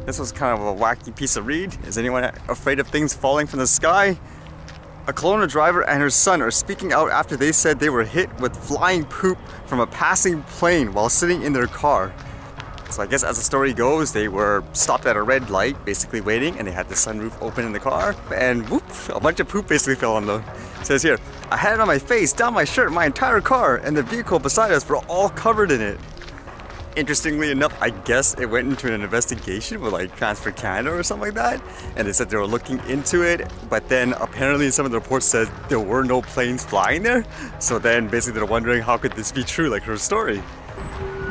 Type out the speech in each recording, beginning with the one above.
This was kind of a wacky piece of read. Is anyone afraid of things falling from the sky? A Kelowna driver and her son are speaking out after they said they were hit with flying poop from a passing plane while sitting in their car. So I guess as the story goes, they were stopped at a red light, basically waiting, and they had the sunroof open in the car, and whoop, a bunch of poop basically fell on them. It says here, I had it on my face, down my shirt, my entire car, and the vehicle beside us were all covered in it. Interestingly enough, I guess it went into an investigation with like Transport Canada or something like that, and they said they were looking into it, but then apparently some of the reports said there were no planes flying there, so then basically they're wondering how could this be true, like her story.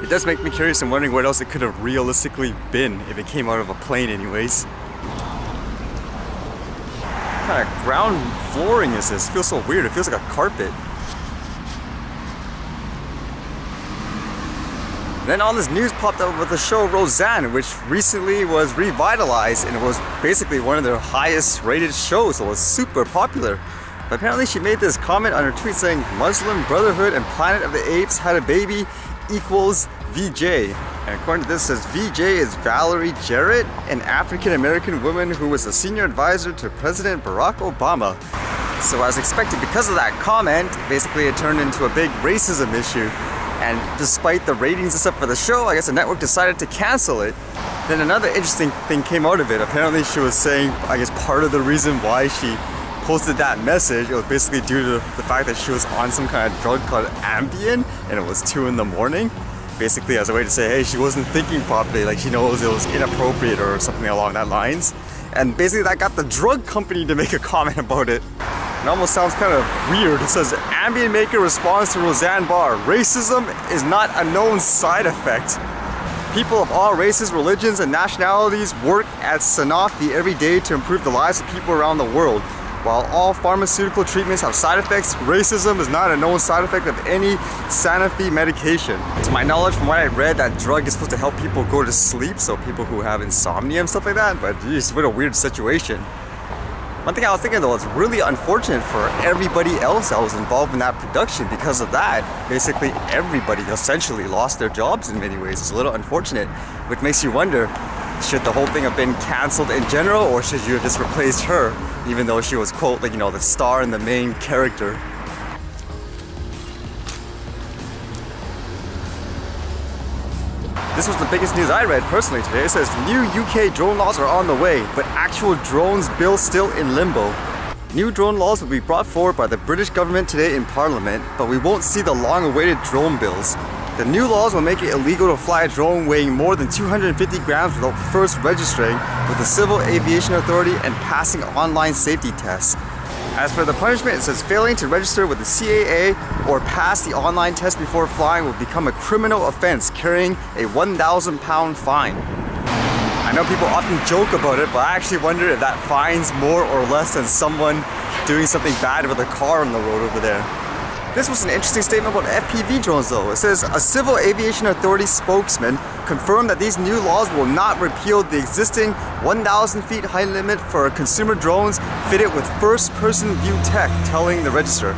It does make me curious and wondering what else it could have realistically been if it came out of a plane anyways. What kind of ground flooring is this? It feels so weird, it feels like a carpet. Then all this news popped up with the show Roseanne, which recently was revitalized and it was basically one of their highest rated shows, so it was super popular. But apparently she made this comment on her tweet saying Muslim Brotherhood and Planet of the Apes had a baby equals VJ. And according to this, it says VJ is Valerie Jarrett, an African-American woman who was a senior advisor to President Barack Obama. So as expected, because of that comment, basically it turned into a big racism issue. And despite the ratings and stuff for the show, I guess the network decided to cancel it. Then another interesting thing came out of it. Apparently she was saying, I guess part of the reason why she posted that message, it was basically due to the fact that she was on some kind of drug called Ambien, and it was 2 in the morning. Basically as a way to say, hey, she wasn't thinking properly, like she knows it was inappropriate or something along that lines. And basically that got the drug company to make a comment about it. It almost sounds kind of weird. It says, Ambien maker responds to Roseanne Barr. Racism is not a known side effect. People of all races, religions, and nationalities work at Sanofi every day to improve the lives of people around the world. While all pharmaceutical treatments have side effects, racism is not a known side effect of any Sanofi medication. To my knowledge, from what I read, that drug is supposed to help people go to sleep, so people who have insomnia and stuff like that, but geez, what a weird situation. One thing I was thinking though, it's really unfortunate for everybody else that was involved in that production because of that. Basically everybody essentially lost their jobs in many ways. It's a little unfortunate, which makes you wonder, should the whole thing have been cancelled in general, or should you have just replaced her, even though she was, quote, like, you know, the star and the main character? This was the biggest news I read personally today. It says new UK drone laws are on the way, but actual drones bill still in limbo. New drone laws will be brought forward by the British government today in Parliament, but we won't see the long-awaited drone bills. The new laws will make it illegal to fly a drone weighing more than 250 grams without first registering with the Civil Aviation Authority and passing online safety tests. As for the punishment, it says failing to register with the CAA or pass the online test before flying will become a criminal offense, carrying a £1,000 fine. I know people often joke about it, but I actually wonder if that fine's more or less than someone doing something bad with a car on the road over there. This was an interesting statement about FPV drones though. It says a Civil Aviation Authority spokesman confirmed that these new laws will not repeal the existing 1,000 feet height limit for consumer drones fitted with first-person view tech, telling the Register.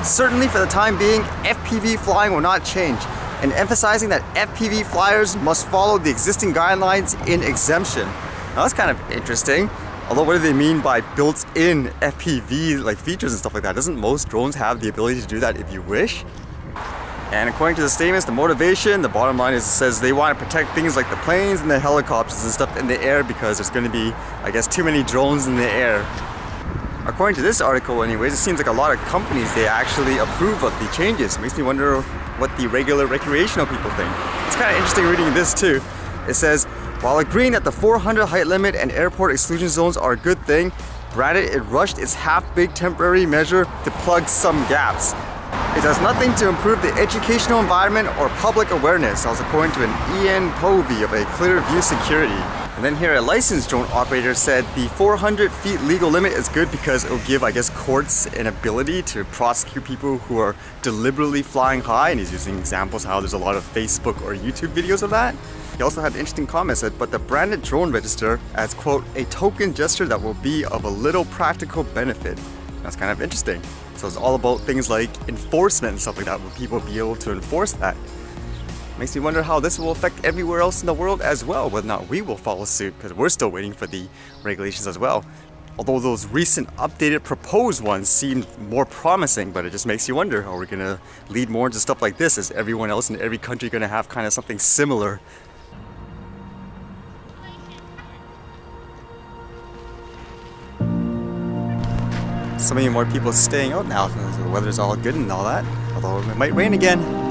Certainly for the time being, FPV flying will not change, and emphasizing that FPV flyers must follow the existing guidelines in exemption. Now that's kind of interesting. Although what do they mean by built-in FPV like features and stuff like that? Doesn't most drones have the ability to do that if you wish? And according to the statements, the motivation, the bottom line is, it says they want to protect things like the planes and the helicopters and stuff in the air because there's going to be, I guess, too many drones in the air. According to this article anyways, it seems like a lot of companies, they actually approve of the changes. It makes me wonder what the regular recreational people think. It's kind of interesting reading this too. It says, while agreeing that the 400 height limit and airport exclusion zones are a good thing, granted it rushed its half-baked temporary measure to plug some gaps. It does nothing to improve the educational environment or public awareness. That was according to an Ian Povey of a Clearview Security. And then here a licensed drone operator said the 400 feet legal limit is good because it will give, I guess, courts an ability to prosecute people who are deliberately flying high, and he's using examples how there's a lot of Facebook or YouTube videos of that. He also had an interesting comment, said, but the branded drone register as, quote, a token gesture that will be of a little practical benefit. That's kind of interesting. So it's all about things like enforcement and stuff like that. Will people be able to enforce that? Makes me wonder how this will affect everywhere else in the world as well, whether or not we will follow suit, because we're still waiting for the regulations as well. Although those recent updated proposed ones seem more promising, but it just makes you wonder, are we going to lead more into stuff like this? Is everyone else in every country going to have kind of something similar? So many more people staying out now. The weather's all good and all that, although it might rain again.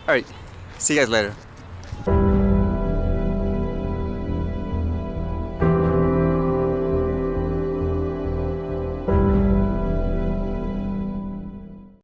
Alright, see you guys later.